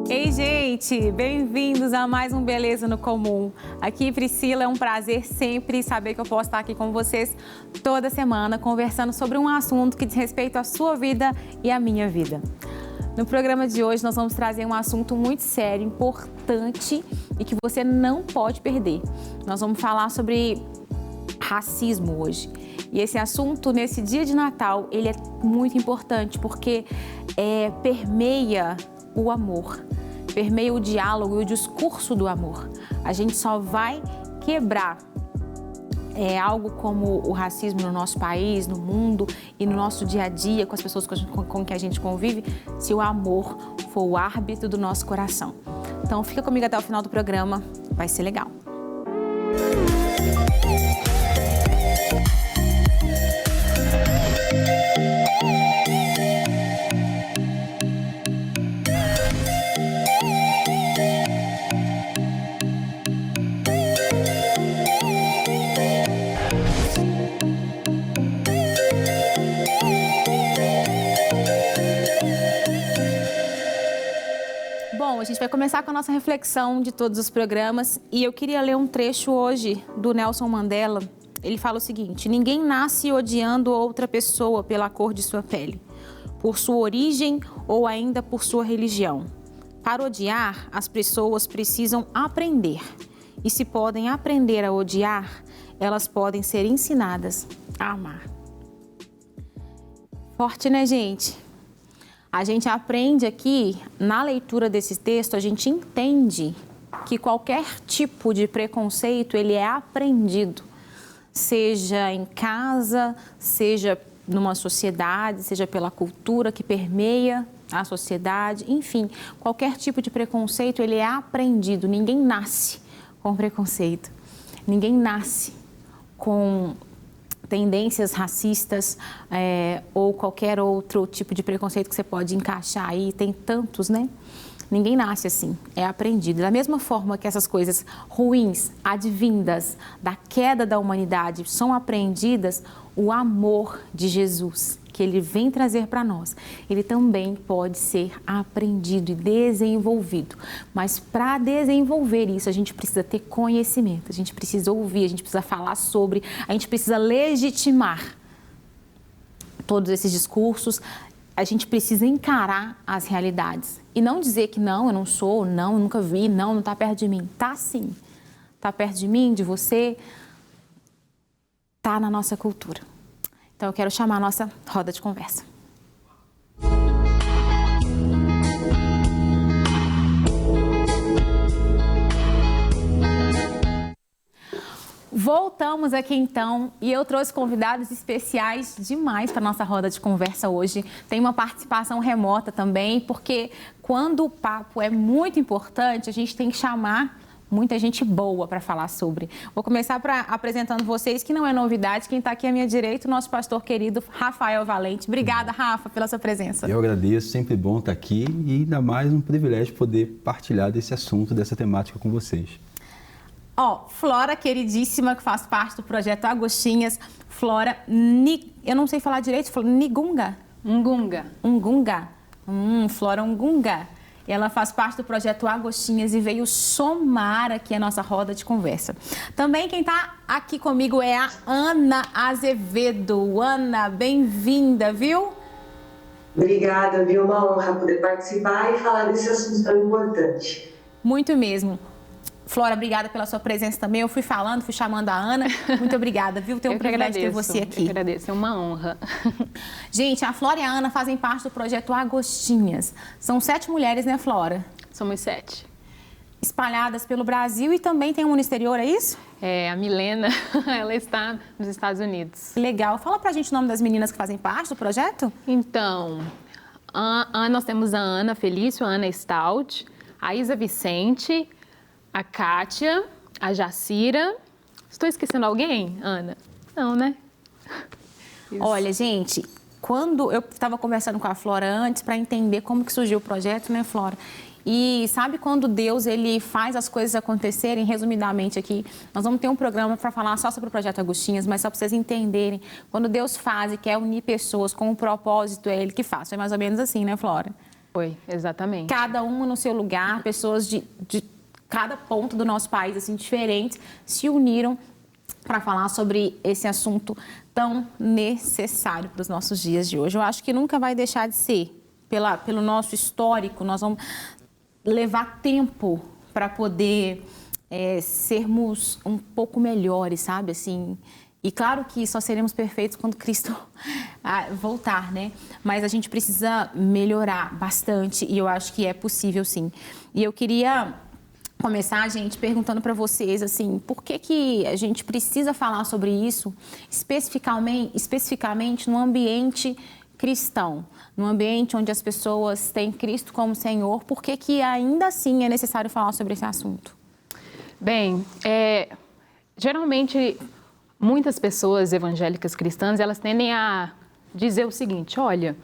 Ei, gente, bem-vindos a mais um Beleza no Comum. Aqui, Priscila, é um prazer sempre saber que eu posso estar aqui com vocês toda semana, conversando sobre um assunto que diz respeito à sua vida e à minha vida. No programa de hoje, nós vamos trazer um assunto muito sério, importante e que você não pode perder. Nós vamos falar sobre racismo hoje. E esse assunto, nesse dia de Natal, ele é muito importante porque permeia o amor, permeia o diálogo e o discurso do amor. A gente só vai quebrar algo como o racismo no nosso país, no mundo e no nosso dia a dia, com as pessoas com que a gente convive, se o amor for o árbitro do nosso coração. Então fica comigo até o final do programa, vai ser legal. Bom, a gente vai começar com a nossa reflexão de todos os programas e eu queria ler um trecho hoje do Nelson Mandela. Ele fala o seguinte: ninguém nasce odiando outra pessoa pela cor de sua pele, por sua origem ou ainda por sua religião. Para odiar, as pessoas precisam aprender. E se podem aprender a odiar, elas podem ser ensinadas a amar. Forte, né, gente? A gente aprende aqui, na leitura desse texto, a gente entende que qualquer tipo de preconceito, ele é aprendido. Seja em casa, seja numa sociedade, seja pela cultura que permeia a sociedade, enfim, qualquer tipo de preconceito, ele é aprendido. Ninguém nasce com preconceito, ninguém nasce com tendências racistas ou qualquer outro tipo de preconceito que você pode encaixar aí, tem tantos, né? Ninguém nasce assim, é aprendido. Da mesma forma que essas coisas ruins, advindas da queda da humanidade, são aprendidas, o amor de Jesus, que Ele vem trazer para nós, ele também pode ser aprendido e desenvolvido. Mas para desenvolver isso, a gente precisa ter conhecimento, a gente precisa ouvir, a gente precisa falar sobre, a gente precisa legitimar todos esses discursos, a gente precisa encarar as realidades. E não dizer que não, eu não sou, não, eu nunca vi, não está perto de mim. Está sim, está perto de mim, de você, está na nossa cultura. Então, eu quero chamar a nossa roda de conversa. Voltamos aqui então e eu trouxe convidados especiais demais para a nossa roda de conversa hoje. Tem uma participação remota também, porque quando o papo é muito importante, a gente tem que chamar muita gente boa para falar sobre. Vou começar apresentando vocês, que não é novidade, quem está aqui à minha direita, o nosso pastor querido Rafael Valente. Obrigada, Rafa, pela sua presença. Eu agradeço, sempre bom estar aqui e ainda mais um privilégio poder partilhar desse assunto, dessa temática com vocês. Flora, queridíssima, que faz parte do projeto Agostinhas. Flora, eu não sei falar direito, Nigunga? Ngunga. Ngunga. Flora Ngunga. Ela faz parte do projeto Agostinhas e veio somar aqui a nossa roda de conversa. Também quem está aqui comigo é a Ana Azevedo. Ana, bem-vinda, viu? Obrigada, viu? Uma honra poder participar e falar desse assunto tão importante. Muito mesmo. Flora, obrigada pela sua presença também. Eu fui chamando a Ana. Muito obrigada, viu? Tenho um privilégio de ter você aqui. Eu agradeço, é uma honra. Gente, a Flora e a Ana fazem parte do projeto Agostinhas. São 7 mulheres, né, Flora? Somos 7. Espalhadas pelo Brasil e também tem uma no exterior, é isso? A Milena, ela está nos Estados Unidos. Legal. Fala pra gente o nome das meninas que fazem parte do projeto. Então, nós temos a Ana Felício, a Ana Stout, a Isa Vicente, a Kátia, a Jacira. Estou esquecendo alguém, Ana? Não, né? Isso. Olha, gente, quando eu estava conversando com a Flora antes para entender como que surgiu o projeto, né, Flora? E sabe quando Deus ele faz as coisas acontecerem? Resumidamente aqui, nós vamos ter um programa para falar só sobre o Projeto Agostinhas, mas só para vocês entenderem, quando Deus faz e quer unir pessoas com um propósito, é Ele que faz. É mais ou menos assim, né, Flora? Foi, exatamente. Cada uma no seu lugar, pessoas de cada ponto do nosso país, assim, diferentes, se uniram para falar sobre esse assunto tão necessário para os nossos dias de hoje. Eu acho que nunca vai deixar de ser, pelo nosso histórico, nós vamos levar tempo para poder sermos um pouco melhores, sabe, assim. E claro que só seremos perfeitos quando Cristo voltar, né? Mas a gente precisa melhorar bastante e eu acho que é possível, sim. E eu queria começar, gente, perguntando para vocês, assim, por que a gente precisa falar sobre isso especificamente no ambiente cristão, no ambiente onde as pessoas têm Cristo como Senhor, por que ainda assim é necessário falar sobre esse assunto? Bem, geralmente muitas pessoas evangélicas cristãs, elas tendem a dizer o seguinte, olha,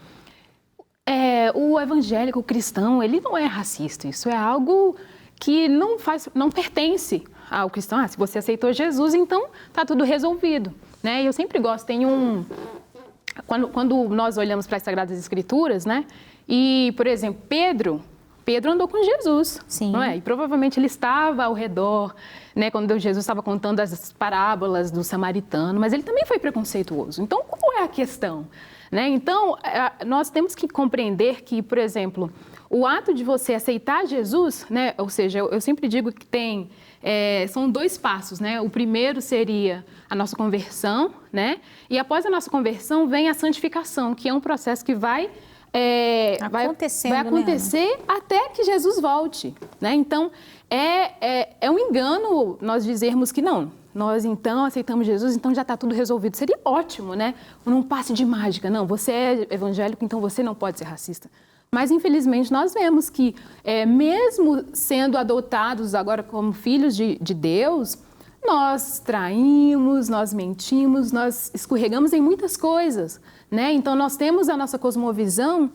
o evangélico cristão, ele não é racista, isso é algo que não pertence ao cristão. Se você aceitou Jesus, então está tudo resolvido, né? E eu sempre gosto, quando nós olhamos para as Sagradas Escrituras, né? E, por exemplo, Pedro andou com Jesus, sim, não é? E provavelmente ele estava ao redor, né? Quando Jesus estava contando as parábolas do samaritano, mas ele também foi preconceituoso. Então, qual é a questão? Né? Então, nós temos que compreender que, por exemplo, o ato de você aceitar Jesus, né? Ou seja, eu sempre digo que são 2 passos, né? O primeiro seria a nossa conversão, né? E após a nossa conversão vem a santificação, que é um processo que vai acontecer até que Jesus volte, né? Então, é um engano nós dizermos que não, nós então aceitamos Jesus, então já está tudo resolvido. Seria ótimo, né? Num passe de mágica. Não, você é evangélico, então você não pode ser racista. Mas, infelizmente, nós vemos que, mesmo sendo adotados agora como filhos de Deus, nós traímos, nós mentimos, nós escorregamos em muitas coisas, né? Então, nós temos a nossa cosmovisão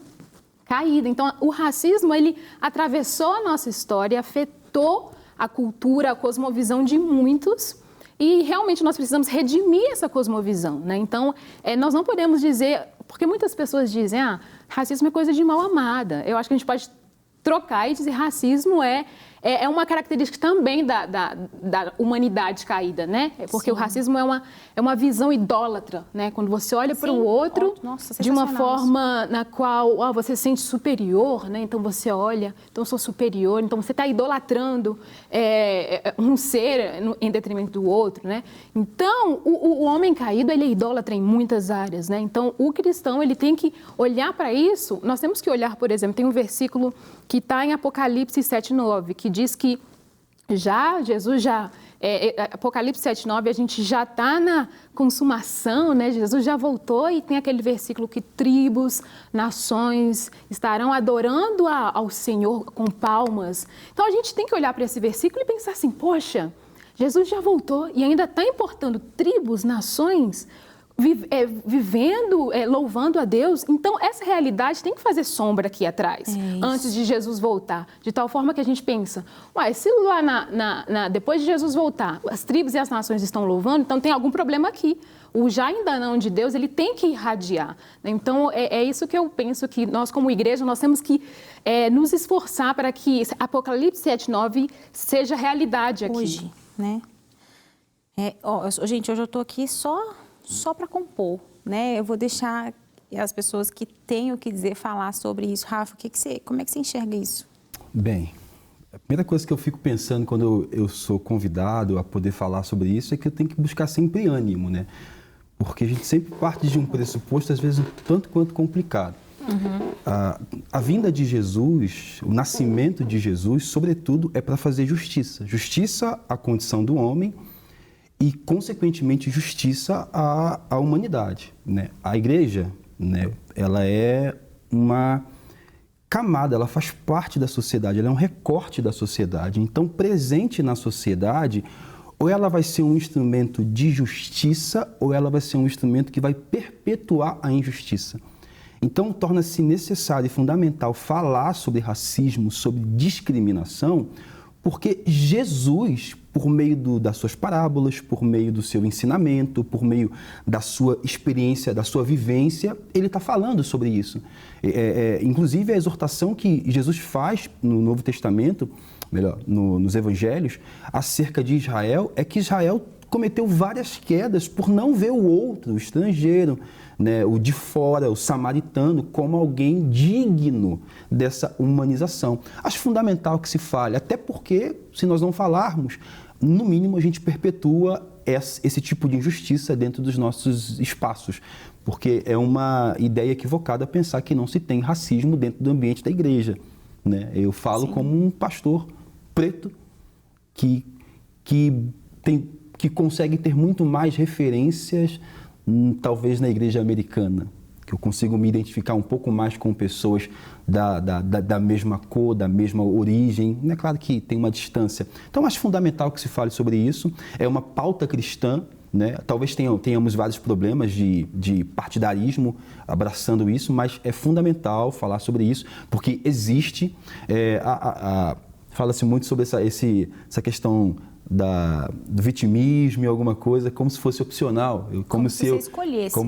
caída. Então, o racismo, ele atravessou a nossa história, afetou a cultura, a cosmovisão de muitos e, realmente, nós precisamos redimir essa cosmovisão, né? Então, nós não podemos dizer... Porque muitas pessoas dizem, racismo é coisa de mal amada. Eu acho que a gente pode trocar e dizer racismo é uma característica também da humanidade caída, né? Porque o racismo é uma visão idólatra, né? Quando você olha para o outro de uma forma na qual você se sente superior, né? Então você olha, então eu sou superior, então você está idolatrando um ser em detrimento do outro, né? Então o homem caído, ele é idólatra em muitas áreas, né? Então o cristão, ele tem que olhar para isso. Nós temos que olhar, por exemplo, tem um versículo que está em Apocalipse 7:9, que diz que Jesus Apocalipse 7:9, a gente já está na consumação, né? Jesus já voltou e tem aquele versículo que tribos, nações estarão adorando ao Senhor com palmas. Então a gente tem que olhar para esse versículo e pensar assim, poxa, Jesus já voltou e ainda está importando tribos, nações, vivendo, louvando a Deus. Então, essa realidade tem que fazer sombra aqui atrás, antes de Jesus voltar. De tal forma que a gente pensa, se lá depois de Jesus voltar, as tribos e as nações estão louvando, então tem algum problema aqui. O já ainda não de Deus, ele tem que irradiar. Então, é isso que eu penso que nós, como igreja, nós temos que nos esforçar para que Apocalipse 7:9 seja realidade aqui. Hoje, né? Gente, hoje eu estou aqui só para compor, né? Eu vou deixar as pessoas que têm o que dizer falar sobre isso. Rafa, como é que você enxerga isso? Bem, a primeira coisa que eu fico pensando quando eu sou convidado a poder falar sobre isso é que eu tenho que buscar sempre ânimo, né? Porque a gente sempre parte de um pressuposto, às vezes, um tanto quanto complicado. A vinda de Jesus, o nascimento de Jesus, sobretudo, é para fazer justiça. Justiça à condição do homem e, consequentemente, justiça à humanidade, né? A igreja, né, ela é uma camada, ela faz parte da sociedade, ela é um recorte da sociedade. Então, presente na sociedade, ou ela vai ser um instrumento de justiça, ou ela vai ser um instrumento que vai perpetuar a injustiça. Então, torna-se necessário e fundamental falar sobre racismo, sobre discriminação, porque Jesus por meio das suas parábolas, por meio do seu ensinamento, por meio da sua experiência, da sua vivência, ele está falando sobre isso. Inclusive, a exortação que Jesus faz no Novo Testamento, melhor, nos Evangelhos, acerca de Israel, é que Israel cometeu várias quedas por não ver o outro, o estrangeiro, né, o de fora, o samaritano, como alguém digno dessa humanização. Acho fundamental que se fale, até porque, se nós não falarmos, no mínimo a gente perpetua esse tipo de injustiça dentro dos nossos espaços, porque é uma ideia equivocada pensar que não se tem racismo dentro do ambiente da igreja, né? Eu falo como um pastor preto que consegue ter muito mais referências, talvez na igreja americana, que eu consigo me identificar um pouco mais com pessoas da mesma cor, da mesma origem. É claro que tem uma distância. Então, acho fundamental que se fale sobre isso. É uma pauta cristã, né? Talvez tenhamos vários problemas de partidarismo abraçando isso, mas é fundamental falar sobre isso, porque existe... Fala-se muito sobre essa questão do vitimismo e alguma coisa, como se fosse opcional. Como se você escolhesse,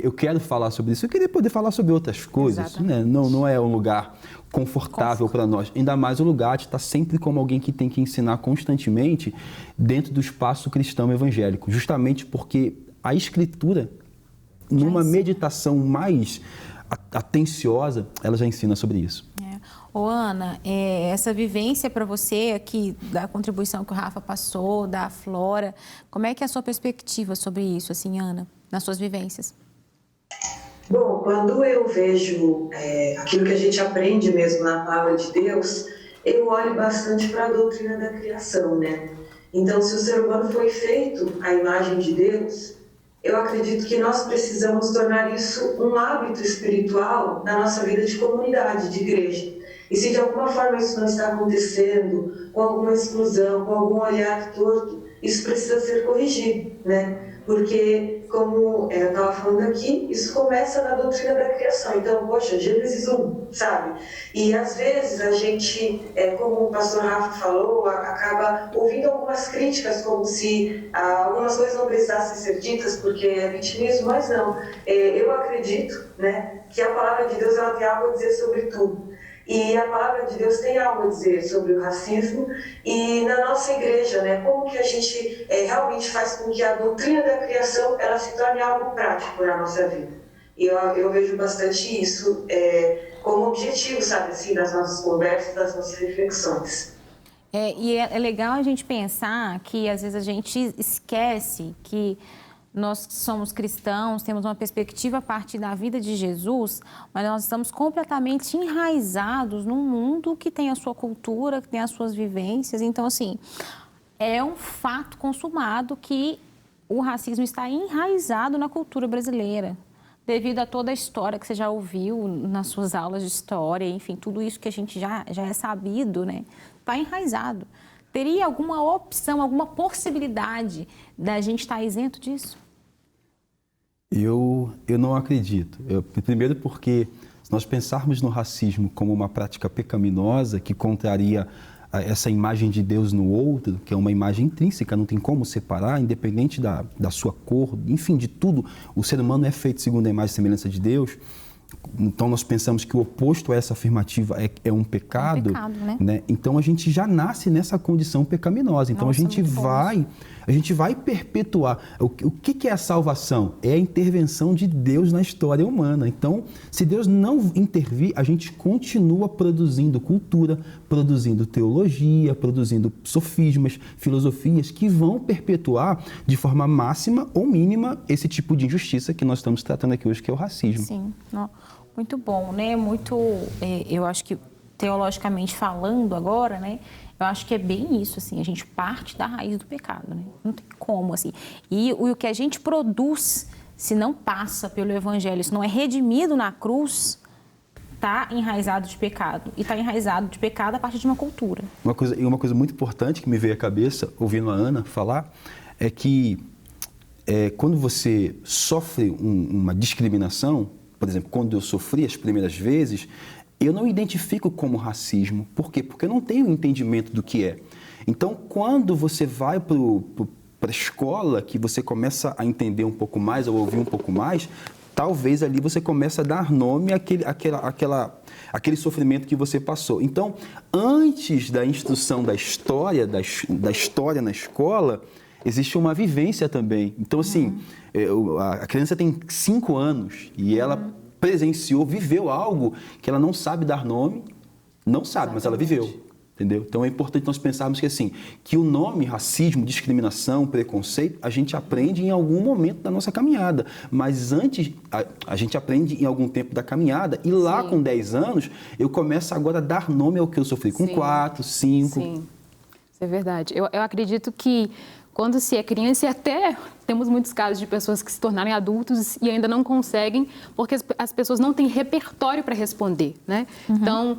eu quero falar sobre isso, eu queria poder falar sobre outras coisas, né? Não é um lugar confortável para nós, ainda mais o lugar de estar sempre como alguém que tem que ensinar constantemente dentro do espaço cristão evangélico, justamente porque a Escritura, numa meditação mais atenciosa, ela já ensina sobre isso. Ô, Ana, essa vivência para você aqui, da contribuição que o Rafa passou, da Flora, como é que é a sua perspectiva sobre isso, assim, Ana, nas suas vivências? Bom, quando eu vejo aquilo que a gente aprende mesmo na palavra de Deus, eu olho bastante para a doutrina da criação, né? Então, se o ser humano foi feito à imagem de Deus, eu acredito que nós precisamos tornar isso um hábito espiritual na nossa vida de comunidade, de igreja. E se de alguma forma isso não está acontecendo, com alguma exclusão, com algum olhar torto, isso precisa ser corrigido, né? Porque, como eu estava falando aqui, isso começa na doutrina da criação. Então, poxa, Gênesis 1, sabe? E às vezes a gente, como o pastor Rafa falou, acaba ouvindo algumas críticas, como se algumas coisas não precisassem ser ditas porque é vitimismo, mas não. Eu acredito, né, que a palavra de Deus ela tem algo a dizer sobre tudo. E a palavra de Deus tem algo a dizer sobre o racismo e na nossa igreja, né, como que a gente realmente faz com que a doutrina da criação ela se torne algo prático na nossa vida. E eu vejo bastante isso como objetivo, sabe, assim, das nossas conversas, das nossas reflexões. E é legal a gente pensar que às vezes a gente esquece que nós somos cristãos, temos uma perspectiva a partir da vida de Jesus, mas nós estamos completamente enraizados num mundo que tem a sua cultura, que tem as suas vivências. Então, assim, é um fato consumado que o racismo está enraizado na cultura brasileira, devido a toda a história que você já ouviu nas suas aulas de história, enfim, tudo isso que a gente já é sabido, né? Está enraizado. Teria alguma opção, alguma possibilidade da gente estar isento disso? Eu não acredito. Primeiro porque, se nós pensarmos no racismo como uma prática pecaminosa que contraria essa imagem de Deus no outro, que é uma imagem intrínseca, não tem como separar, independente da sua cor, enfim, de tudo, o ser humano é feito segundo a imagem e semelhança de Deus. Então, nós pensamos que o oposto a essa afirmativa é um pecado, né? Então, a gente já nasce nessa condição pecaminosa. Então, Nossa, a gente vai perpetuar. O que é a salvação? É a intervenção de Deus na história humana. Então, se Deus não intervir, a gente continua produzindo cultura, produzindo teologia, produzindo sofismas, filosofias que vão perpetuar de forma máxima ou mínima esse tipo de injustiça que nós estamos tratando aqui hoje, que é o racismo. Sim, muito bom, né? Muito, eu acho que teologicamente falando agora, né? Eu acho que é bem isso, assim, a gente parte da raiz do pecado, né? Não tem como, assim. E o que a gente produz, se não passa pelo Evangelho, se não é redimido na cruz, está enraizado de pecado. E está enraizado de pecado a partir de uma cultura. Uma coisa muito importante que me veio à cabeça, ouvindo a Ana falar, é que quando você sofre uma discriminação, por exemplo, quando eu sofri as primeiras vezes, eu não identifico como racismo. Por quê? Porque eu não tenho entendimento do que é. Então, quando você vai para a escola, que você começa a entender um pouco mais, ou ouvir um pouco mais, talvez ali você comece a dar nome àquele sofrimento que você passou. Então, antes da instrução da história na escola, existe uma vivência também. Então, assim, a criança tem 5 anos e ela presenciou, viveu algo que ela não sabe dar nome, não sabe, mas ela viveu. Entendeu? Então é importante nós pensarmos que assim, que o nome racismo, discriminação, preconceito, a gente aprende em algum momento da nossa caminhada, mas antes a gente aprende em algum tempo da caminhada e lá com 10 anos eu começo agora a dar nome ao que eu sofri com 4, 5. Sim, isso é verdade. Eu acredito que quando se é criança, e até temos muitos casos de pessoas que se tornarem adultos e ainda não conseguem, porque as pessoas não têm repertório para responder, né? Então,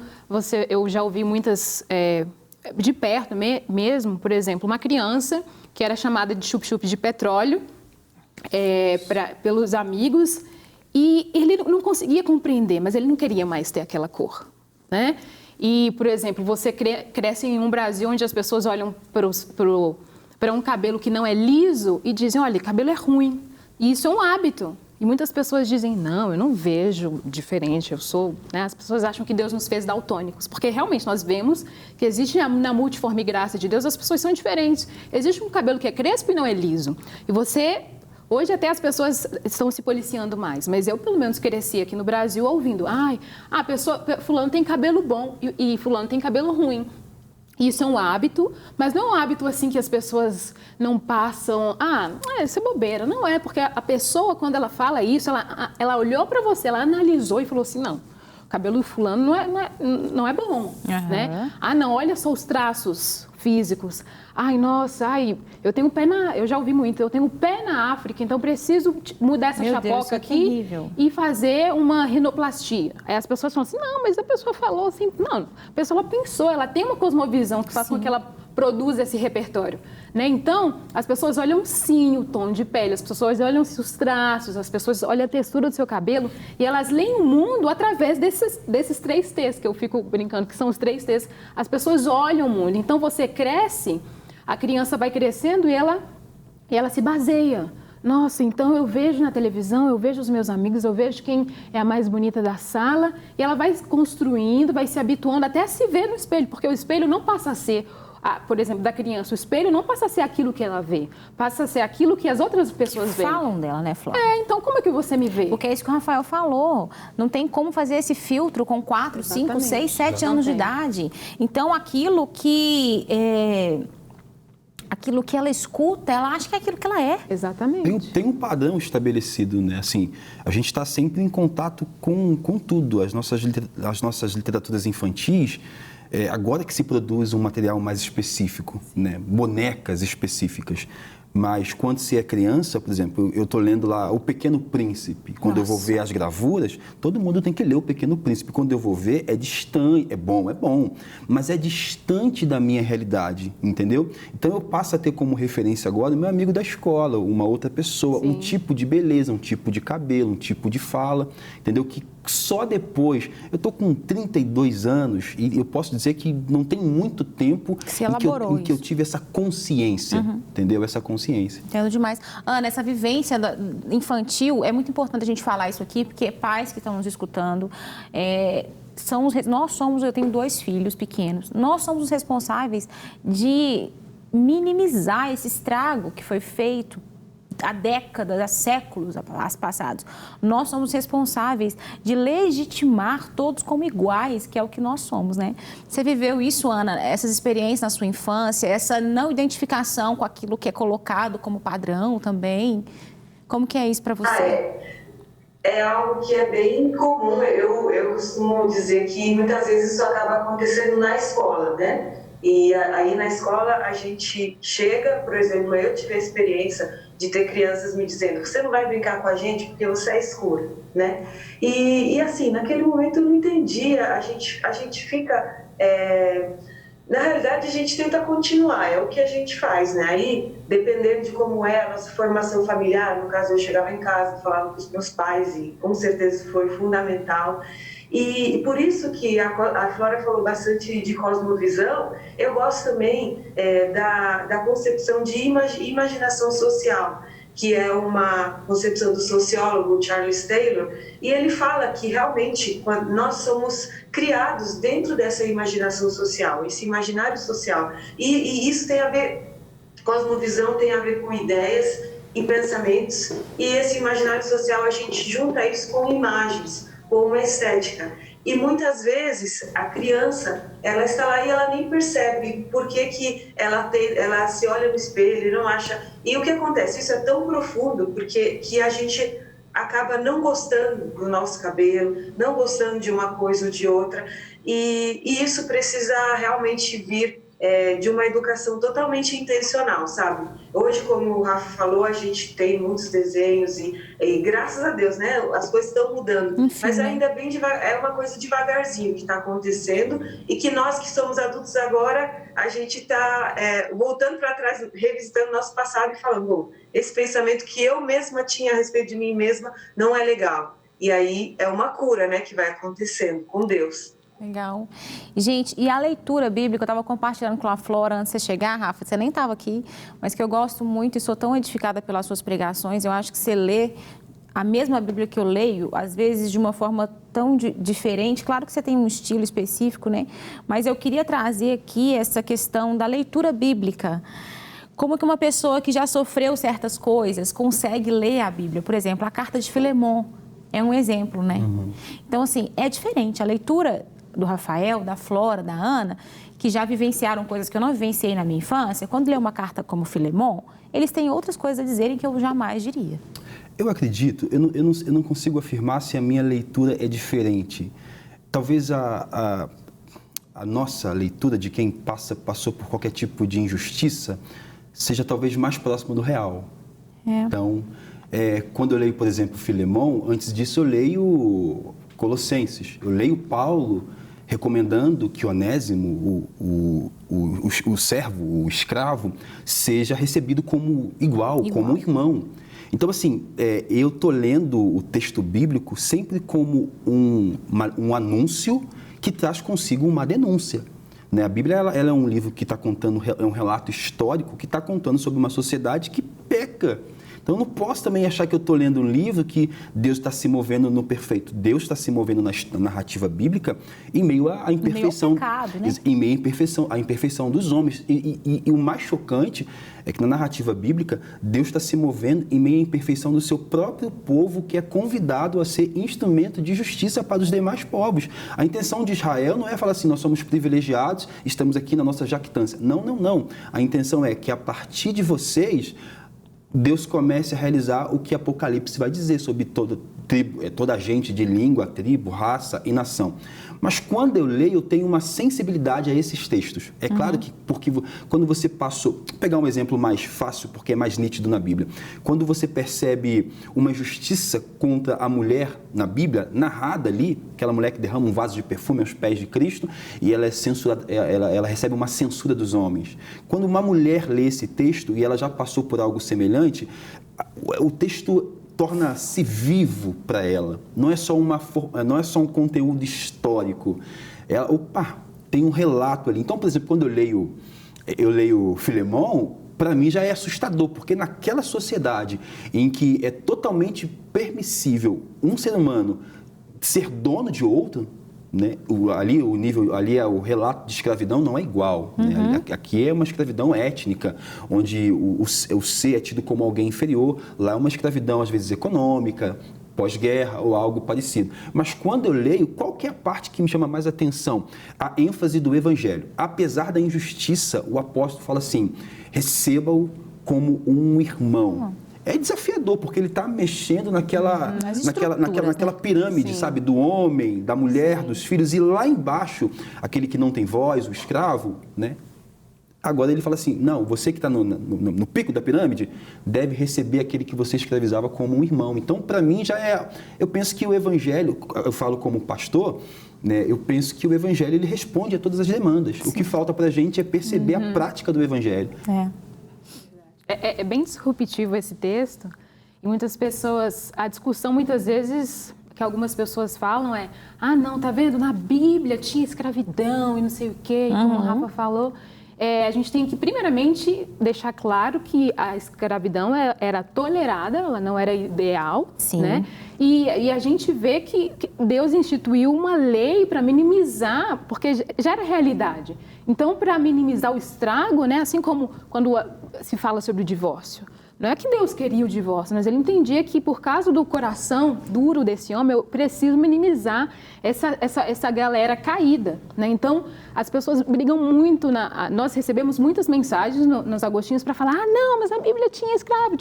eu já ouvi muitas, de perto mesmo, por exemplo, uma criança que era chamada de chup-chup de petróleo pelos amigos e ele não conseguia compreender, mas ele não queria mais ter aquela cor, né? E, por exemplo, você cresce em um Brasil onde as pessoas olham para um cabelo que não é liso e dizem, olha, cabelo é ruim. E isso é um hábito. E muitas pessoas dizem, não, eu não vejo diferente, eu sou... Né? As pessoas acham que Deus nos fez daltônicos, porque realmente nós vemos que existe na multiforme graça de Deus, as pessoas são diferentes. Existe um cabelo que é crespo e não é liso. E hoje até as pessoas estão se policiando mais, mas eu pelo menos cresci aqui no Brasil ouvindo, fulano tem cabelo bom e fulano tem cabelo ruim. Isso é um hábito, mas não é um hábito assim que as pessoas não passam, isso é bobeira. Não é, porque a pessoa, quando ela fala isso, ela olhou para você, ela analisou e falou assim, não, o cabelo do fulano não é bom, né? Não, olha só os traços físicos. Eu tenho pé eu já ouvi muito, eu tenho pé na África, então preciso mudar essa chapoca aqui e fazer uma rinoplastia. Aí as pessoas falam assim, não, mas a pessoa falou assim, não, a pessoa pensou, ela tem uma cosmovisão que faz com que ela produza esse repertório, né? Então, as pessoas olham sim o tom de pele, as pessoas olham os traços, as pessoas olham a textura do seu cabelo e elas leem o mundo através desses 3 T's, que eu fico brincando que são os 3 T's. As pessoas olham o mundo, então você cresce, a criança vai crescendo e ela se baseia. Nossa, então eu vejo na televisão, eu vejo os meus amigos, eu vejo quem é a mais bonita da sala e ela vai construindo, vai se habituando até a se ver no espelho, porque o espelho não passa a ser, por exemplo, da criança, o espelho não passa a ser aquilo que ela vê, passa a ser aquilo que as outras pessoas veem. Falam dela, né, Flávia? Então como é que você me vê? Porque é isso que o Rafael falou, não tem como fazer esse filtro com 4, 5, 6, 7 anos de idade. Então aquilo que ela escuta, ela acha que é aquilo que ela é. Exatamente. Tem um padrão estabelecido, né? Assim, a gente está sempre em contato com tudo. As nossas literaturas infantis, agora que se produz um material mais específico, né? Bonecas específicas. Mas quando se é criança, por exemplo, eu estou lendo lá O Pequeno Príncipe. Quando eu vou ver as gravuras, todo mundo tem que ler O Pequeno Príncipe. Quando eu vou ver, é distante, é bom, mas é distante da minha realidade, entendeu? Então eu passo a ter como referência agora o meu amigo da escola, uma outra pessoa, um tipo de beleza, um tipo de cabelo, um tipo de fala, entendeu? Que só depois, eu estou com 32 anos e eu posso dizer que não tem muito tempo em que eu tive essa consciência, entendeu? Essa consciência. Entendo demais. Ana, essa vivência infantil, é muito importante a gente falar isso aqui, porque pais que estão nos escutando, eu tenho 2 filhos pequenos, nós somos os responsáveis de minimizar esse estrago que foi feito há décadas, há séculos passados. Nós somos responsáveis de legitimar todos como iguais, que é o que nós somos, né? Você viveu isso, Ana, essas experiências na sua infância, essa não identificação com aquilo que é colocado como padrão também? Como que é isso para você? É algo que é bem comum. Eu costumo dizer que muitas vezes isso acaba acontecendo na escola, né? E aí na escola a gente chega, por exemplo, eu tive a experiência de ter crianças me dizendo, você não vai brincar com a gente porque você é escura, né? E assim, naquele momento eu não entendia, a gente fica... Na realidade, a gente tenta continuar, é o que a gente faz, né? Aí, dependendo de como é a nossa formação familiar, no caso, eu chegava em casa, falava com os meus pais e com certeza foi fundamental. E por isso que a Flora falou bastante de cosmovisão, eu gosto também da concepção de imaginação social, que é uma concepção do sociólogo Charles Taylor, e ele fala que realmente nós somos criados dentro dessa imaginação social, esse imaginário social, e isso tem a ver, cosmovisão tem a ver com ideias e pensamentos, e esse imaginário social a gente junta isso com imagens, com uma estética. E muitas vezes a criança, ela está lá e ela nem percebe por que ela se olha no espelho e não acha... E o que acontece? Isso é tão profundo porque que a gente acaba não gostando do nosso cabelo, não gostando de uma coisa ou de outra. E isso precisa realmente vir de uma educação totalmente intencional, sabe? Hoje, como o Rafa falou, a gente tem muitos desenhos e graças a Deus, né? As coisas estão mudando. Enfim, mas ainda bem é uma coisa devagarzinho que está acontecendo e que nós que somos adultos agora, a gente está voltando para trás, revisitando nosso passado e falando, bom, esse pensamento que eu mesma tinha a respeito de mim mesma não é legal. E aí é uma cura, né, que vai acontecendo com Deus. Legal. Gente, e a leitura bíblica, eu estava compartilhando com a Flora antes de você chegar, Rafa, você nem estava aqui, mas que eu gosto muito e sou tão edificada pelas suas pregações, eu acho que você lê a mesma Bíblia que eu leio, às vezes de uma forma tão diferente, claro que você tem um estilo específico, né? Mas eu queria trazer aqui essa questão da leitura bíblica. Como que uma pessoa que já sofreu certas coisas consegue ler a Bíblia? Por exemplo, a carta de Filemon é um exemplo, né? Então, assim, é diferente. A leitura do Rafael, da Flora, da Ana, que já vivenciaram coisas que eu não vivenciei na minha infância, quando lê uma carta como Filemon, eles têm outras coisas a dizerem que eu jamais diria. Eu acredito, eu não consigo afirmar se a minha leitura é diferente. Talvez a nossa leitura de quem passou por qualquer tipo de injustiça seja talvez mais próxima do real. Então, quando eu leio, por exemplo, Filemon, antes disso eu leio Colossenses, eu leio Paulo recomendando que Onésimo, o servo, o escravo, seja recebido como igual, como um irmão. Então, assim, eu estou lendo o texto bíblico sempre como um anúncio que traz consigo uma denúncia. Né? A Bíblia ela é um livro que está contando, é um relato histórico que está contando sobre uma sociedade que peca. Então, eu não posso também achar que eu estou lendo um livro que Deus está se movendo no perfeito. Deus está se movendo na narrativa bíblica em meio à imperfeição. Em meio ao pecado, né? Em meio à imperfeição dos homens. E o mais chocante é que na narrativa bíblica, Deus está se movendo em meio à imperfeição do seu próprio povo, que é convidado a ser instrumento de justiça para os demais povos. A intenção de Israel não é falar assim, nós somos privilegiados, estamos aqui na nossa jactância. Não, não, não. A intenção é que a partir de vocês, Deus comece a realizar o que Apocalipse vai dizer sobre toda a gente de língua, tribo, raça e nação. Mas quando eu leio, eu tenho uma sensibilidade a esses textos. É claro que, porque quando você passou... Vou pegar um exemplo mais fácil, porque é mais nítido na Bíblia. Quando você percebe uma justiça contra a mulher na Bíblia, narrada ali, aquela mulher que derrama um vaso de perfume aos pés de Cristo, e ela é censurada, ela recebe uma censura dos homens. Quando uma mulher lê esse texto, e ela já passou por algo semelhante, o texto torna-se vivo para ela. Não é só um conteúdo histórico. Tem um relato ali. Então, por exemplo, quando eu leio Filemon, para mim já é assustador, porque naquela sociedade em que é totalmente permissível um ser humano ser dono de outro, né? Ali o relato de escravidão não é igual. Né? Aqui é uma escravidão étnica, onde o ser é tido como alguém inferior. Lá é uma escravidão, às vezes, econômica, pós-guerra ou algo parecido. Mas quando eu leio, qual que é a parte que me chama mais atenção? A ênfase do Evangelho. Apesar da injustiça, o apóstolo fala assim, receba-o como um irmão. É desafiador, porque ele está mexendo naquela pirâmide, sabe? Do homem, da mulher, dos filhos. E lá embaixo, aquele que não tem voz, o escravo, né? Agora ele fala assim, não, você que está no pico da pirâmide, deve receber aquele que você escravizava como um irmão. Então, para mim, eu penso que o Evangelho, eu falo como pastor, né? Eu penso que o Evangelho ele responde a todas as demandas. Sim. O que falta para a gente é perceber a prática do Evangelho. É bem disruptivo esse texto e muitas pessoas, a discussão muitas vezes que algumas pessoas falam é, não, tá vendo, na Bíblia tinha escravidão e não sei o quê, e como o Rafa falou, a gente tem que, primeiramente, deixar claro que a escravidão era tolerada, ela não era ideal, Sim. né? E a gente vê que Deus instituiu uma lei para minimizar, porque já era realidade. Então, para minimizar o estrago, né? Assim como quando se fala sobre o divórcio. Não é que Deus queria o divórcio, mas ele entendia que por causa do coração duro desse homem, eu preciso minimizar essa galera caída, né? Então, as pessoas brigam muito, nós recebemos muitas mensagens nos Agostinhos para falar, não, mas a Bíblia tinha escravo.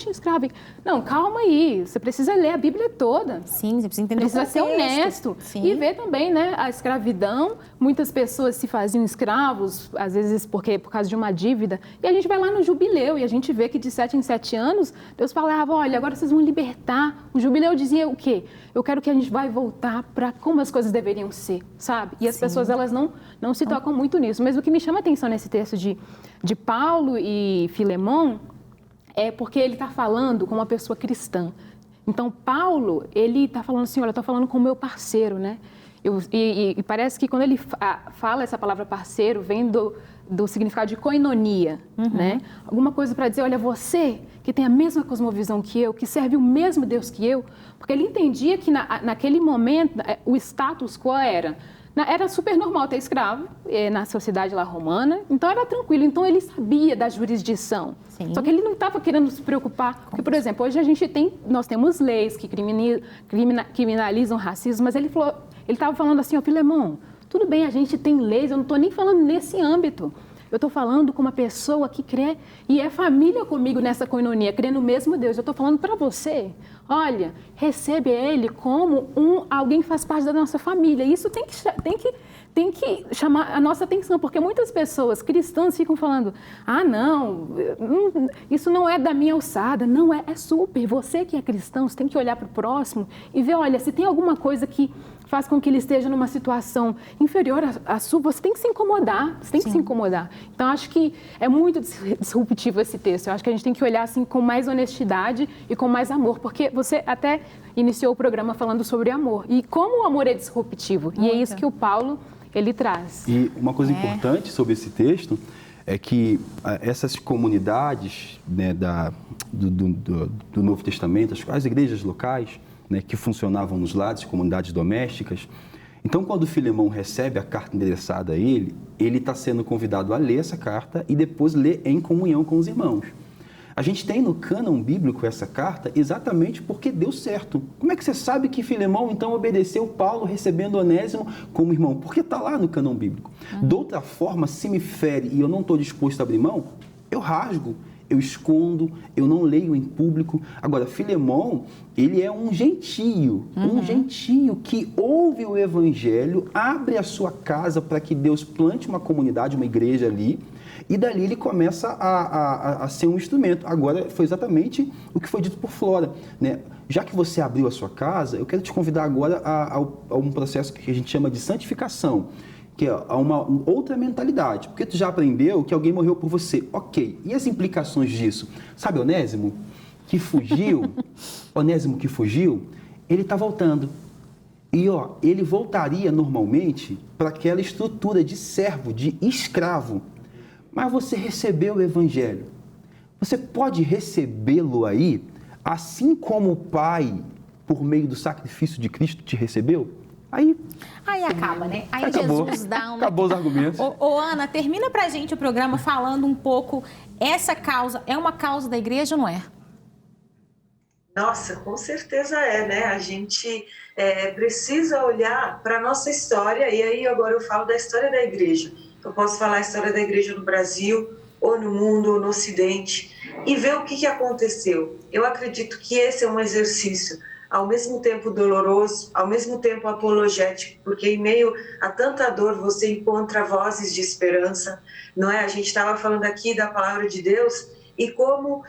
Não, calma aí, você precisa ler a Bíblia toda. Sim, você precisa entender Precisa o ser honesto. Sim. E ver também, né, a escravidão, muitas pessoas se faziam escravos, às vezes por causa de uma dívida, e a gente vai lá no jubileu e a gente vê que de 7 em 7 anos, Deus falava, olha, agora vocês vão libertar. O jubileu dizia o quê? Eu quero que a gente vai voltar para como as coisas deveriam ser, sabe? E as pessoas, elas não se tocam muito nisso. Mas o que me chama a atenção nesse texto de Paulo e Filemão é porque ele está falando com uma pessoa cristã. Então, Paulo, ele está falando assim, olha, eu estou falando com o meu parceiro, né? E parece que quando ele fala essa palavra parceiro, vem do significado de koinonia, né? Alguma coisa para dizer, olha, você que tem a mesma cosmovisão que eu, que serve o mesmo Deus que eu, porque ele entendia que naquele momento o status quo era super normal ter escravo na sociedade lá romana, então era tranquilo, então ele sabia da jurisdição. Sim. Só que ele não estava querendo se preocupar, porque, por exemplo, hoje nós temos leis que criminalizam racismo, mas ele estava falando assim, Filemão, tudo bem, a gente tem leis, eu não estou nem falando nesse âmbito. Eu estou falando com uma pessoa que crê e é família comigo nessa koinonia, crê no mesmo Deus. Eu estou falando para você, olha, recebe ele como alguém que faz parte da nossa família. Isso tem que chamar a nossa atenção, porque muitas pessoas cristãs ficam falando, não, isso não é da minha alçada. Não, é super. Você que é cristão, você tem que olhar para o próximo e ver, olha, se tem alguma coisa que faz com que ele esteja numa situação inferior à sua, você tem que se incomodar, você tem que se incomodar. Então, acho que é muito disruptivo esse texto. Eu acho que a gente tem que olhar assim com mais honestidade e com mais amor, porque você até iniciou o programa falando sobre amor. E como o amor é disruptivo. E é isso que o Paulo, ele traz. E uma coisa importante sobre esse texto é que essas comunidades, né, do Novo Testamento, as igrejas locais, né, que funcionavam nos lares, comunidades domésticas. Então, quando Filemão recebe a carta endereçada a ele está sendo convidado a ler essa carta e depois ler em comunhão com os irmãos. A gente tem no cânon bíblico essa carta exatamente porque deu certo. Como é que você sabe que Filemão, então, obedeceu Paulo recebendo Onésimo como irmão? Porque está lá no cânon bíblico. De outra forma, se me fere e eu não estou disposto a abrir mão, eu rasgo. Eu escondo, eu não leio em público. Agora, Filemão, ele é um gentio que ouve o evangelho, abre a sua casa para que Deus plante uma comunidade, uma igreja ali, e dali ele começa a ser um instrumento. Agora, foi exatamente o que foi dito por Flora, né? Já que você abriu a sua casa, eu quero te convidar agora a um processo que a gente chama de santificação, que é uma outra mentalidade, porque tu já aprendeu que alguém morreu por você. Ok, e as implicações disso? Sabe Onésimo que fugiu? Onésimo que fugiu, ele está voltando. E ele voltaria normalmente para aquela estrutura de servo, de escravo. Mas você recebeu o evangelho. Você pode recebê-lo aí, assim como o Pai, por meio do sacrifício de Cristo, te recebeu? Aí acaba, né? Aí acabou. Jesus dá uma... Acabou os argumentos. Ô, Ana, termina pra gente o programa falando um pouco, essa causa é uma causa da igreja ou não é? Nossa, com certeza é, né? A gente precisa olhar para a nossa história, e aí agora eu falo da história da igreja. Eu posso falar a história da igreja no Brasil, ou no mundo, ou no Ocidente, e ver o que aconteceu. Eu acredito que esse é um exercício ao mesmo tempo doloroso, ao mesmo tempo apologético, porque em meio a tanta dor você encontra vozes de esperança, não é? A gente estava falando aqui da palavra de Deus e como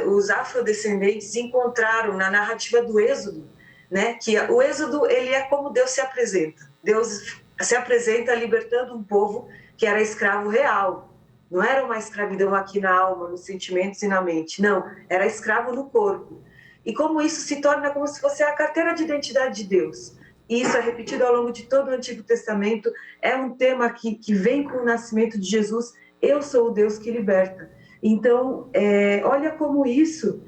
os afrodescendentes encontraram na narrativa do Êxodo, né? Que o Êxodo, ele é como Deus se apresenta. Deus se apresenta libertando um povo que era escravo real. Não era uma escravidão aqui na alma, nos sentimentos e na mente, não, era escravo no corpo. e como isso se torna como se fosse a carteira de identidade de Deus. E isso é repetido ao longo de todo o Antigo Testamento, é um tema que vem com o nascimento de Jesus, eu sou o Deus que liberta. Então, olha como isso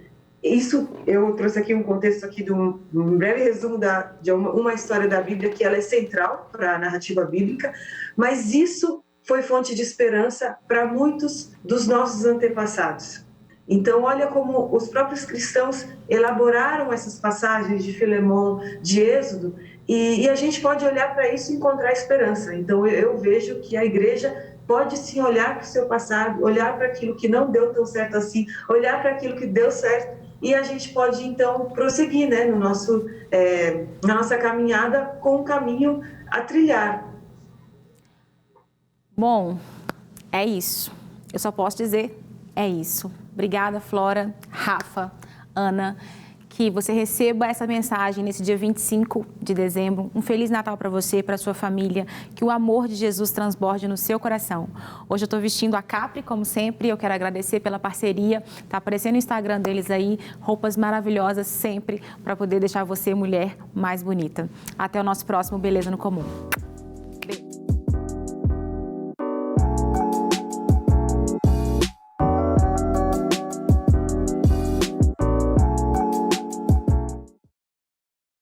eu trouxe aqui um contexto aqui de um breve resumo de uma história da Bíblia que ela é central para a narrativa bíblica, mas isso foi fonte de esperança para muitos dos nossos antepassados. Então, olha como os próprios cristãos elaboraram essas passagens de Filemão, de Êxodo, e a gente pode olhar para isso e encontrar esperança. Então, eu vejo que a igreja pode sim olhar para o seu passado, olhar para aquilo que não deu tão certo assim, olhar para aquilo que deu certo, e a gente pode, então, prosseguir, né, na nossa caminhada com um caminho a trilhar. Bom, é isso. Eu só posso dizer, é isso. Obrigada, Flora, Rafa, Ana, que você receba essa mensagem nesse dia 25 de dezembro. Um Feliz Natal para você, para sua família, que o amor de Jesus transborde no seu coração. Hoje eu estou vestindo a Capri, como sempre, eu quero agradecer pela parceria. Está aparecendo no Instagram deles aí, roupas maravilhosas sempre, para poder deixar você, mulher, mais bonita. Até o nosso próximo Beleza no Comum.